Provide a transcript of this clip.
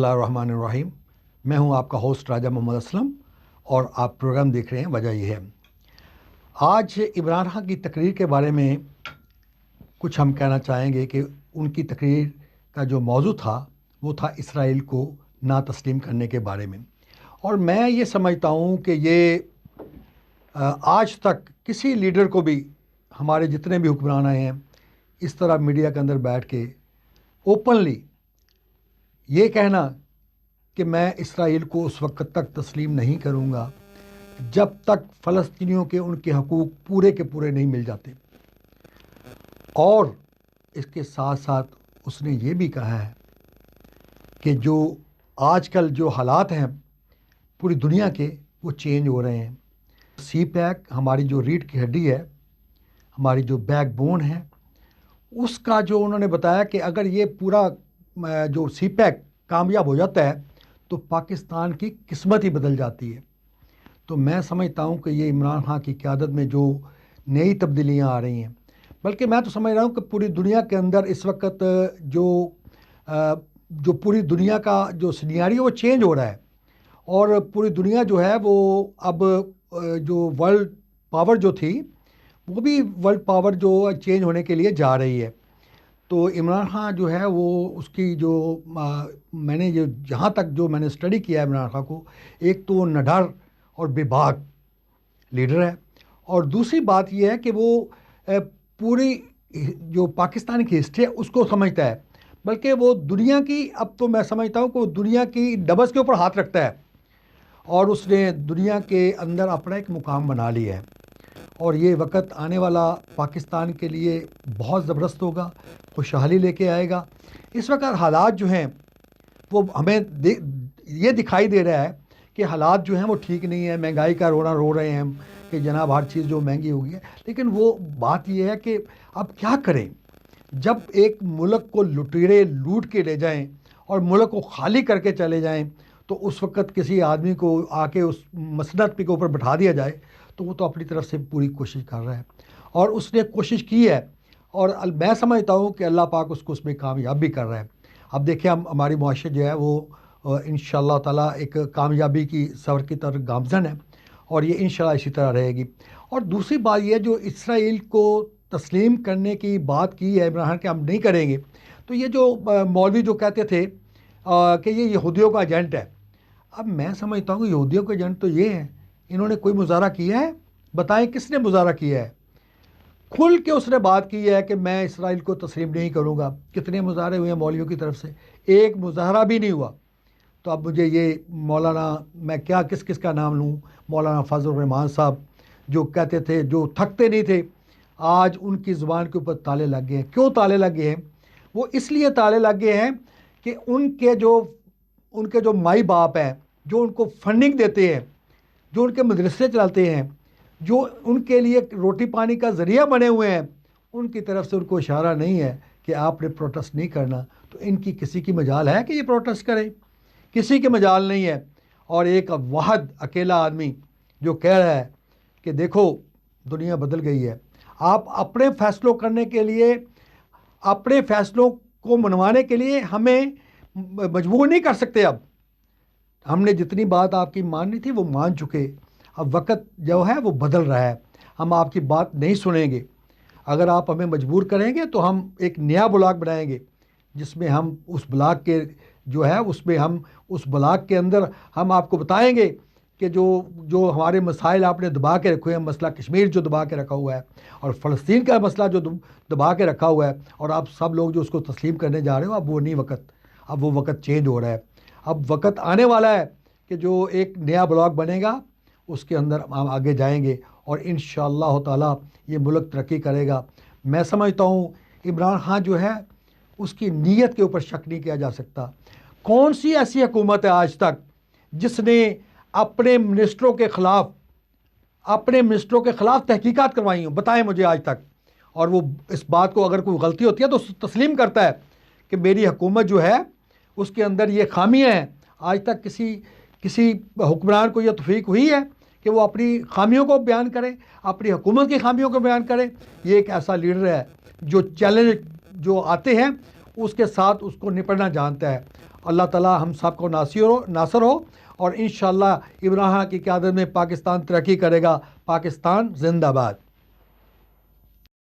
बिस्मिल्लाहिर्रहमानिर्रहीम। मैं हूं आपका होस्ट राजा मोहम्मद असलम और आप प्रोग्राम देख रहे हैं। वजह यह है, आज इमरान खान की तकरीर के बारे में कुछ हम कहना चाहेंगे कि उनकी तकरीर का जो मौजू था वो था इसराइल को ना तस्लीम करने के बारे में। और मैं ये समझता हूँ कि ये आज तक किसी लीडर को भी, हमारे जितने भी हुक्मरान आए हैं, इस तरह मीडिया के अंदर बैठ के ओपनली ये कहना कि मैं इसराइल को उस वक्त तक तस्लीम नहीं करूँगा जब तक फ़लस्तीनियों के उनके हकूक़ पूरे के पूरे नहीं मिल जाते। और इसके साथ साथ उसने ये भी कहा है कि जो आजकल जो हालात हैं पूरी दुनिया के, वो चेंज हो रहे हैं। सी पैक, हमारी जो रीढ़ की हड्डी है, हमारी जो बैकबोन है, उसका जो उन्होंने बताया कि अगर ये पूरा जो सी पैक कामयाब हो जाता है तो पाकिस्तान की किस्मत ही बदल जाती है। तो मैं समझता हूँ कि ये इमरान खान की क़यादत में जो नई तब्दीलियाँ आ रही हैं, बल्कि मैं तो समझ रहा हूँ कि पूरी दुनिया के अंदर इस वक्त जो पूरी दुनिया का जो सिनेरियो वो चेंज हो रहा है। और पूरी दुनिया जो है वो अब जो वर्ल्ड पावर जो थी वो भी वर्ल्ड पावर जो चेंज होने के लिए जा रही है। तो इमरान खान जो है वो उसकी जो मैंने जो जहाँ तक जो मैंने स्टडी किया है इमरान खान को, एक तो निडर और बेबाक लीडर है, और दूसरी बात ये है कि वो पूरी जो पाकिस्तान की हिस्ट्री है उसको समझता है, बल्कि वो दुनिया की, अब तो मैं समझता हूँ कि वो दुनिया की डबस के ऊपर हाथ रखता है और उसने दुनिया के अंदर अपना एक मुकाम बना लिया है। और ये वक्त आने वाला पाकिस्तान के लिए बहुत ज़बरदस्त होगा, खुशहाली लेके आएगा। इस वक्त हालात जो हैं वो हमें ये दिखाई दे रहा है कि हालात जो हैं वो ठीक नहीं है। महंगाई का रोना रो रहे हैं हम कि जनाब हर चीज़ जो महंगी हो गई है, लेकिन वो बात ये है कि अब क्या करें जब एक मुल्क को लुटेरे लूट के ले जाएं और मुल्क को खाली करके चले जाएं, तो उस वक्त किसी आदमी को आके उस मसनद के ऊपर बैठा दिया जाए तो वो तो अपनी तरफ से पूरी कोशिश कर रहा है और उसने कोशिश की है, और मैं समझता हूँ कि अल्लाह पाक उसको उसमें कामयाब भी कर रहा है। अब देखिए हमारी मुआशरे जो है वो इंशाअल्लाह ताला एक कामयाबी की सफ़र की तरफ गामज़न है और ये इंशाअल्लाह इसी तरह रहेगी। और दूसरी बात ये, जो इसराइल को तस्लीम करने की बात की है इमरान कि हम नहीं करेंगे, तो ये जो मौलवी जो कहते थे कि ये यहूदियों का एजेंट है, अब मैं समझता हूँ कि यहूदियों का एजेंट तो ये है, इन्होंने कोई मुज़ाहरा किया है? बताएं किसने मुज़ाहरा किया है? खुल के उसने बात की है कि मैं इसराइल को तस्लीम नहीं करूँगा। कितने मुज़ाहरे हुए हैं मौलवियों की तरफ से? एक मुज़ाहरा भी नहीं हुआ। तो अब मुझे ये मौलाना, मैं क्या किस किस का नाम लूँ, मौलाना फजल रहमान साहब जो कहते थे, जो थकते नहीं थे, आज उनकी ज़ुबान के ऊपर ताले लग गए हैं। क्यों ताले लग गए हैं? वो इसलिए ताले लग गए हैं कि उनके जो माई बाप हैं, जो उनको फंडिंग देते हैं, जो उनके मदरसे चलाते हैं, जो उनके लिए रोटी पानी का ज़रिया बने हुए हैं, उनकी तरफ से उनको इशारा नहीं है कि आपने प्रोटेस्ट नहीं करना। तो इनकी किसी की मजाल है कि ये प्रोटेस्ट करें? किसी की मजाल नहीं है। और एक वाहद अकेला आदमी जो कह रहा है कि देखो दुनिया बदल गई है, आप अपने फ़ैसलों करने के लिए, अपने फ़ैसलों को मनवाने के लिए हमें मजबूर नहीं कर सकते। अब हमने जितनी बात आपकी माननी थी वो मान चुके, अब वक्त जो है वो बदल रहा है, हम आपकी बात नहीं सुनेंगे। अगर आप हमें मजबूर करेंगे तो हम एक नया ब्लॉग बनाएंगे जिसमें हम उस ब्लॉग के जो है उसमें हम उस ब्लॉग के अंदर हम आपको बताएंगे कि जो हमारे मसाइल आपने दबा के रखे हैं, मसला कश्मीर जो दबा के रखा हुआ है और फ़लस्तीन का मसला जो दबा के रखा हुआ है, और आप सब लोग जो उसको तस्लीम करने जा रहे हो, अब वो नहीं वक्त, अब वो वक्त चेंज हो रहा है। अब वक्त आने वाला है कि जो एक नया ब्लॉग बनेगा उसके अंदर हम आगे जाएंगे और इंशाअल्लाह ताला ये मुल्क तरक्की करेगा। मैं समझता हूँ इमरान खान जो है उसकी नीयत के ऊपर शक नहीं किया जा सकता। कौन सी ऐसी हुकूमत है आज तक जिसने अपने मिनिस्टरों के ख़िलाफ़ तहकीकात करवाई हो? बताएं मुझे आज तक। और वो इस बात को, अगर कोई गलती होती है तो तस्लीम करता है कि मेरी हुकूमत जो है उसके अंदर ये खामियाँ हैं। आज तक किसी हुक्मरान को यह तौफीक हुई है कि वो अपनी खामियों को बयान करे, अपनी हुकूमत की खामियों को बयान करे? ये एक ऐसा लीडर है जो चैलेंज जो आते हैं उसके साथ उसको निपटना जानता है। اللہ تعالی ہم سب کو ناصر ہو، اور انشاءاللہ عمران خان کی قیادت میں پاکستان ترقی کرے گا۔ پاکستان زندہ باد۔